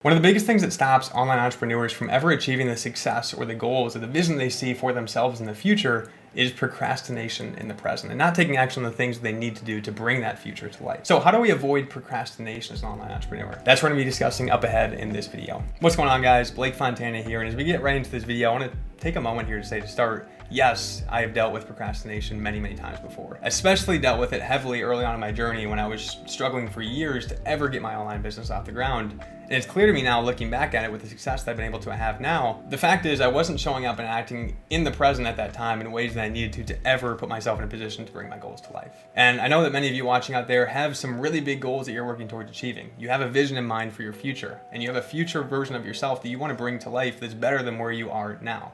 One of the biggest things that stops online entrepreneurs from ever achieving the success or the goals or the vision they see for themselves in the future is procrastination in the present and not taking action on the things they need to do to bring that future to life. So how do we avoid procrastination as an online entrepreneur? That's what we're going to be discussing up ahead in this video. What's going on, guys? Blake Fontana here, and as we get right into this video, I want to take a moment here to say to start, yes, I have dealt with procrastination many times before. Especially dealt with it heavily early on in my journey when I was struggling for years to ever get my online business off the ground. And it's clear to me now, looking back at it with the success that I've been able to have now, the fact is I wasn't showing up and acting in the present at that time in ways that I needed to ever put myself in a position to bring my goals to life. And I know that many of you watching out there have some really big goals that you're working towards achieving. You have a vision in mind for your future, and you have a future version of yourself that you want to bring to life that's better than where you are now.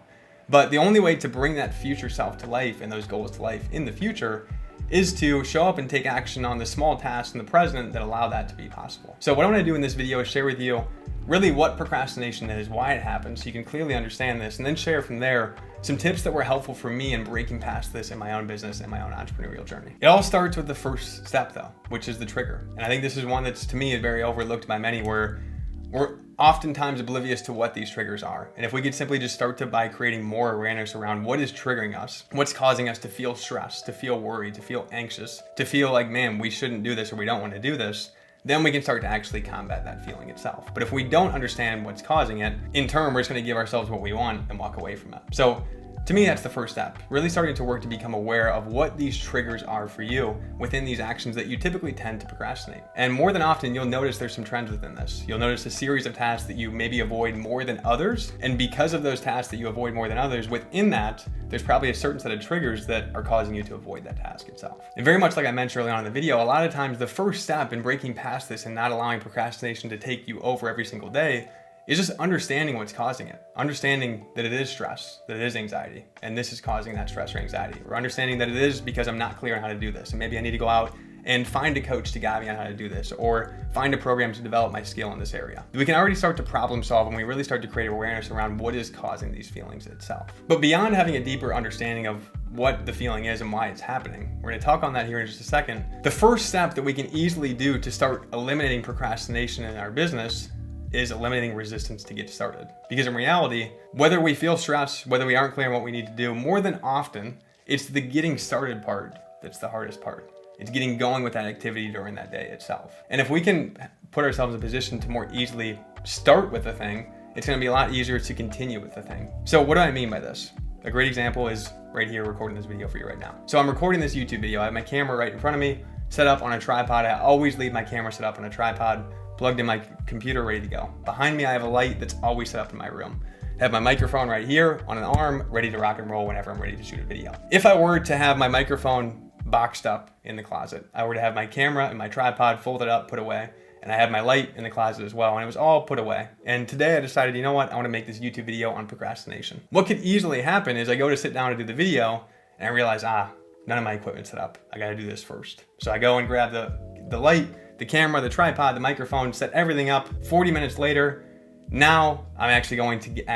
But the only way to bring that future self to life and those goals to life in the future is to show up and take action on the small tasks in the present that allow that to be possible. So what I want to do in this video is share with you really what procrastination is, why it happens, so you can clearly understand this, and then share from there some tips that were helpful for me in breaking past this in my own business and my own entrepreneurial journey. It all starts with the first step though, which is the trigger. And I think this is one that's, to me, very overlooked by many, where we're oftentimes oblivious to what these triggers are. And if we could simply just start by creating more awareness around what is triggering us, what's causing us to feel stressed, to feel worried, to feel anxious, to feel like, man, we shouldn't do this or we don't want to do this, then we can start to actually combat that feeling itself. But if we don't understand what's causing it, in turn, we're just going to give ourselves what we want and walk away from it. So to me, that's the first step, really starting to work to become aware of what these triggers are for you within these actions that you typically tend to procrastinate. And more than often, you'll notice there's some trends within this. You'll notice a series of tasks that you maybe avoid more than others. And because of those tasks that you avoid more than others, within that, there's probably a certain set of triggers that are causing you to avoid that task itself. And very much like I mentioned early on in the video, a lot of times the first step in breaking past this and not allowing procrastination to take you over every single day is just understanding what's causing it. Understanding that it is stress, that it is anxiety, and this is causing that stress or anxiety. Or understanding that it is because I'm not clear on how to do this, and maybe I need to go out and find a coach to guide me on how to do this, or find a program to develop my skill in this area. We can already start to problem solve when we really start to create awareness around what is causing these feelings itself. But beyond having a deeper understanding of what the feeling is and why it's happening, we're gonna talk on that here in just a second. The first step that we can easily do to start eliminating procrastination in our business is eliminating resistance to get started. Because in reality, whether we feel stressed, whether we aren't clear on what we need to do, more than often, it's the getting started part that's the hardest part. It's getting going with that activity during that day itself. And if we can put ourselves in a position to more easily start with a thing, it's gonna be a lot easier to continue with the thing. So what do I mean by this? A great example is right here recording this video for you right now. So I'm recording this YouTube video. I have my camera right in front of me, set up on a tripod. I always leave my camera set up on a tripod, plugged in my computer, ready to go. Behind me, I have a light that's always set up in my room. I have my microphone right here on an arm, ready to rock and roll whenever I'm ready to shoot a video. If I were to have my microphone boxed up in the closet, I were to have my camera and my tripod folded up, put away, and I had my light in the closet as well, and it was all put away. And today I decided, you know what, I wanna make this YouTube video on procrastination. What could easily happen is I go to sit down to do the video, and I realize, none of my equipment's set up. I gotta do this first. So I go and grab the light, the camera, the tripod, the microphone, set everything up. 40 minutes later, now I'm actually going to get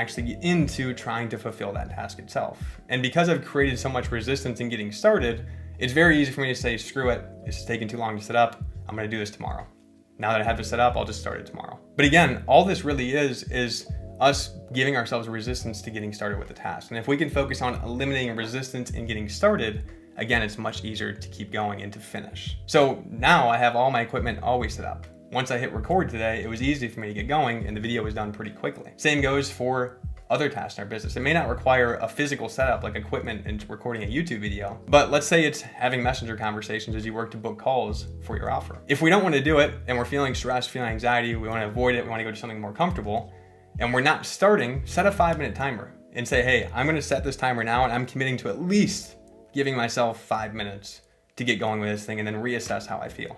into trying to fulfill that task itself. And because I've created so much resistance in getting started, it's very easy for me to say, screw it, it's taking too long to set up, I'm gonna do this tomorrow. Now that I have this set up, I'll just start it tomorrow. But again, all this really is us giving ourselves resistance to getting started with the task. And if we can focus on eliminating resistance and getting started, again, it's much easier to keep going and to finish. So now I have all my equipment always set up. Once I hit record today, it was easy for me to get going and the video was done pretty quickly. Same goes for other tasks in our business. It may not require a physical setup like equipment and recording a YouTube video, but let's say it's having messenger conversations as you work to book calls for your offer. If we don't want to do it and we're feeling stressed, feeling anxiety, we want to avoid it, we want to go to something more comfortable, and we're not starting, set a 5-minute timer and say, hey, I'm going to set this timer now and I'm committing to at least giving myself 5 minutes to get going with this thing and then reassess how I feel.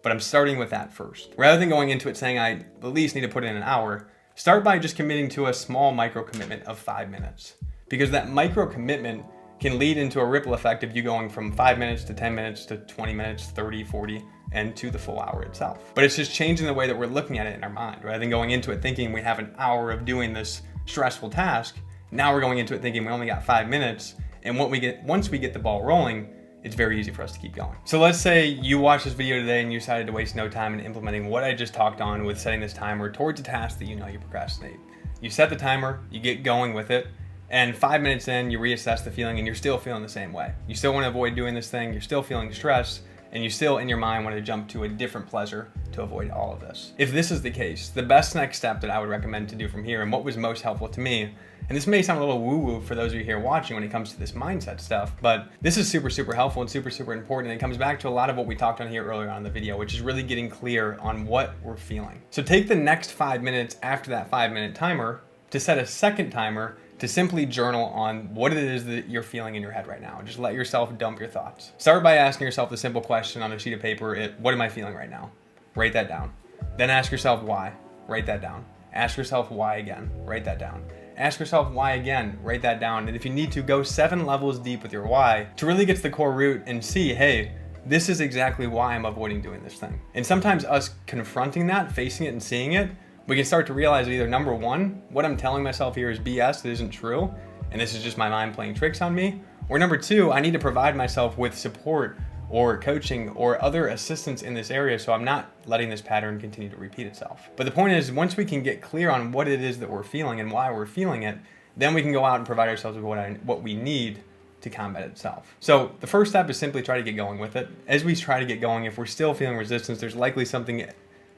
But I'm starting with that first. Rather than going into it saying I at least need to put in an hour, start by just committing to a small micro commitment of 5 minutes. Because that micro commitment can lead into a ripple effect of you going from 5 minutes to 10 minutes to 20 minutes, 30, 40, and to the full hour itself. But it's just changing the way that we're looking at it in our mind, rather than going into it thinking we have an hour of doing this stressful task. Now we're going into it thinking we only got 5 minutes. And once we get the ball rolling, it's very easy for us to keep going. So let's say you watched this video today and you decided to waste no time in implementing what I just talked on with setting this timer towards a task that you know you procrastinate. You set the timer, you get going with it, and 5 minutes in, you reassess the feeling and you're still feeling the same way. You still want to avoid doing this thing, you're still feeling stress, and you still in your mind want to jump to a different pleasure to avoid all of this. If this is the case, the best next step that I would recommend to do from here, and what was most helpful to me, and this may sound a little woo-woo for those of you here watching when it comes to this mindset stuff, but this is super, super helpful and super, super important. And it comes back to a lot of what we talked on here earlier on in the video, which is really getting clear on what we're feeling. So take the next 5 minutes after that 5-minute timer to set a second timer to simply journal on what it is that you're feeling in your head right now. Just let yourself dump your thoughts. Start by asking yourself the simple question on a sheet of paper, what am I feeling right now? Write that down. Then ask yourself why, write that down. Ask yourself why again, write that down. Ask yourself why again, write that down. And if you need to, go 7 levels deep with your why to really get to the core root and see, hey, this is exactly why I'm avoiding doing this thing. And sometimes us confronting that, facing it and seeing it, we can start to realize that either number one, what I'm telling myself here is BS, it isn't true, and this is just my mind playing tricks on me. Or number two, I need to provide myself with support or coaching or other assistance in this area so I'm not letting this pattern continue to repeat itself. But the point is, once we can get clear on what it is that we're feeling and why we're feeling it, then we can go out and provide ourselves with what we need to combat itself. So the first step is simply try to get going with it. As we try to get going, if we're still feeling resistance, there's likely something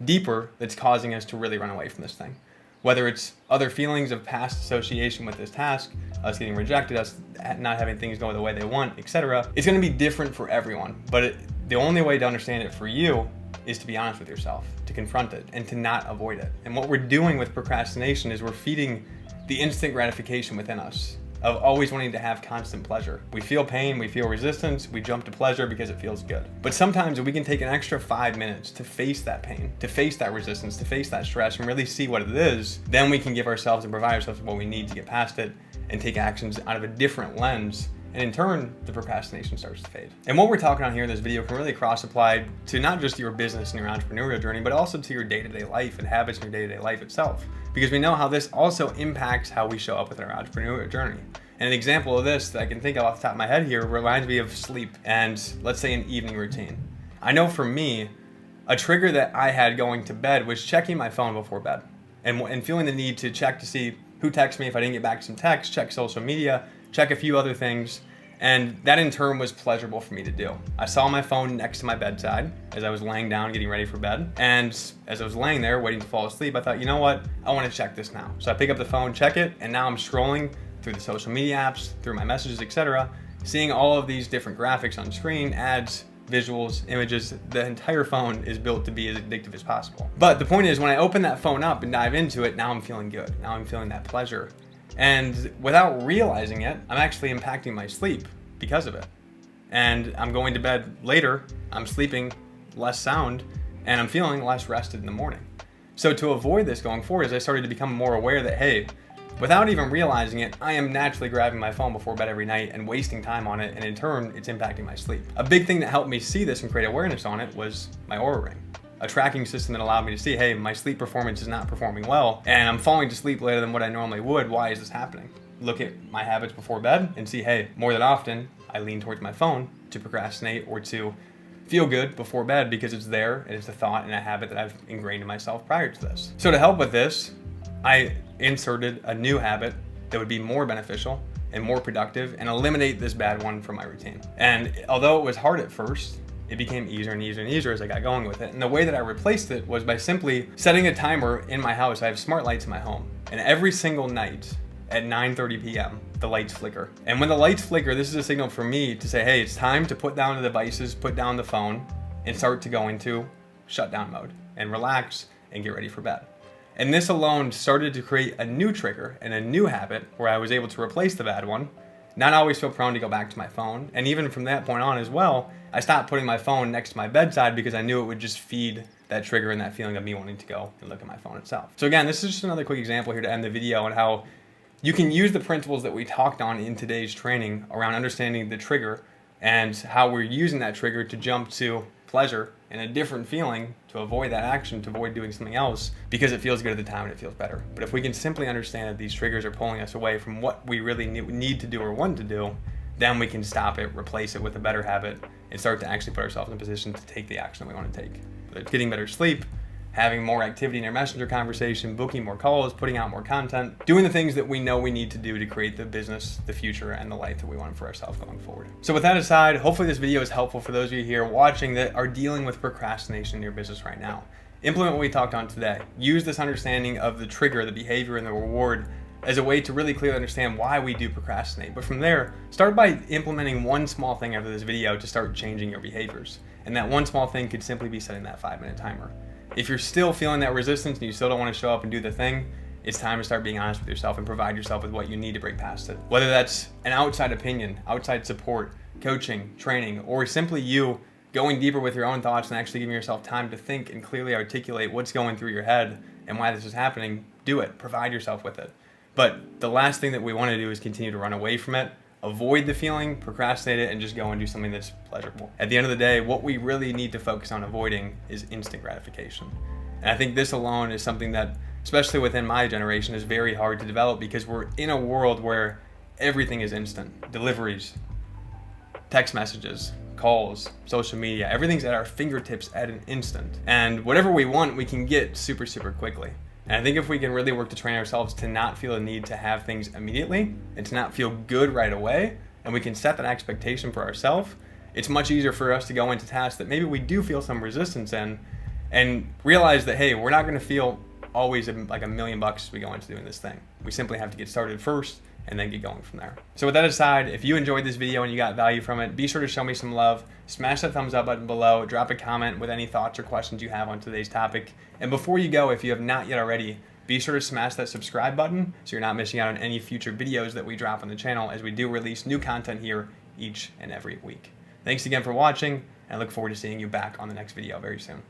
deeper that's causing us to really run away from this thing. Whether it's other feelings of past association with this task, us getting rejected, us not having things go the way they want, etc. It's going to be different for everyone, but the only way to understand it for you is to be honest with yourself, to confront it, and to not avoid it. And what we're doing with procrastination is we're feeding the instant gratification within us of always wanting to have constant pleasure. We feel pain, we feel resistance, we jump to pleasure because it feels good. But sometimes we can take an extra 5 minutes to face that pain, to face that resistance, to face that stress, and really see what it is. Then we can give ourselves and provide ourselves what we need to get past it and take actions out of a different lens. And in turn, the procrastination starts to fade. And what we're talking on here in this video can really cross-apply to not just your business and your entrepreneurial journey, but also to your day-to-day life and habits in your day-to-day life itself. Because we know how this also impacts how we show up with our entrepreneurial journey. And an example of this that I can think of off the top of my head here reminds me of sleep and, let's say, an evening routine. I know for me, a trigger that I had going to bed was checking my phone before bed and feeling the need to check to see who texted me if I didn't get back some text, check social media, check a few other things. And that in turn was pleasurable for me to do. I saw my phone next to my bedside as I was laying down getting ready for bed. And as I was laying there waiting to fall asleep, I thought, you know what? I want to check this now. So I pick up the phone, check it, and now I'm scrolling through the social media apps, through my messages, etc., seeing all of these different graphics on screen, ads, visuals, images. The entire phone is built to be as addictive as possible. But the point is, when I open that phone up and dive into it, now I'm feeling good. Now I'm feeling that pleasure. And without realizing it, I'm actually impacting my sleep because of it. And I'm going to bed later, I'm sleeping less sound, and I'm feeling less rested in the morning. So to avoid this going forward, as I started to become more aware that, hey, without even realizing it, I am naturally grabbing my phone before bed every night and wasting time on it, and in turn, it's impacting my sleep. A big thing that helped me see this and create awareness on it was my Aura Ring. A tracking system that allowed me to see, hey, my sleep performance is not performing well, and I'm falling to sleep later than what I normally would. Why is this happening? Look at my habits before bed and see, hey, more than often, I lean towards my phone to procrastinate or to feel good before bed because it's there and it's a thought and a habit that I've ingrained in myself prior to this. So to help with this, I inserted a new habit that would be more beneficial and more productive and eliminate this bad one from my routine. And although it was hard at first, it became easier and easier and easier as I got going with it. And the way that I replaced it was by simply setting a timer in my house. I have smart lights in my home, and every single night at 9:30 p.m., the lights flicker. And when the lights flicker, this is a signal for me to say, hey, it's time to put down the devices, put down the phone, and start to go into shutdown mode and relax and get ready for bed. And this alone started to create a new trigger and a new habit where I was able to replace the bad one, not always feel prone to go back to my phone. And even from that point on as well, I stopped putting my phone next to my bedside because I knew it would just feed that trigger and that feeling of me wanting to go and look at my phone itself. So again, this is just another quick example here to end the video on how you can use the principles that we talked on in today's training around understanding the trigger and how we're using that trigger to jump to pleasure and a different feeling to avoid that action, to avoid doing something else because it feels good at the time and it feels better. But if we can simply understand that these triggers are pulling us away from what we really need to do or want to do, then we can stop it, replace it with a better habit, and start to actually put ourselves in a position to take the action that we want to take. Whether it's getting better sleep, having more activity in our messenger conversation, booking more calls, putting out more content, doing the things that we know we need to do to create the business, the future, and the life that we want for ourselves going forward. So with that aside, hopefully this video is helpful for those of you here watching that are dealing with procrastination in your business right now. Implement what we talked on today. Use this understanding of the trigger, the behavior, and the reward as a way to really clearly understand why we do procrastinate. But from there, start by implementing one small thing after this video to start changing your behaviors. And that one small thing could simply be setting that 5-minute timer. If you're still feeling that resistance and you still don't want to show up and do the thing, it's time to start being honest with yourself and provide yourself with what you need to break past it. Whether that's an outside opinion, outside support, coaching, training, or simply you going deeper with your own thoughts and actually giving yourself time to think and clearly articulate what's going through your head and why this is happening, do it. Provide yourself with it. But the last thing that we want to do is continue to run away from it, avoid the feeling, procrastinate it, and just go and do something that's pleasurable. At the end of the day, what we really need to focus on avoiding is instant gratification. And I think this alone is something that, especially within my generation, is very hard to develop because we're in a world where everything is instant. Deliveries, text messages, calls, social media, everything's at our fingertips at an instant. And whatever we want, we can get super, super quickly. And I think if we can really work to train ourselves to not feel a need to have things immediately and to not feel good right away, and we can set that expectation for ourselves, it's much easier for us to go into tasks that maybe we do feel some resistance in and realize that, hey, we're not going to feel always like $1 million as we go into doing this thing. We simply have to get started first and then get going from there. So with that aside, if you enjoyed this video and you got value from it, be sure to show me some love, smash that thumbs up button below, drop a comment with any thoughts or questions you have on today's topic. And before you go, if you have not yet already, be sure to smash that subscribe button so you're not missing out on any future videos that we drop on the channel as we do release new content here each and every week. Thanks again for watching, and I look forward to seeing you back on the next video very soon.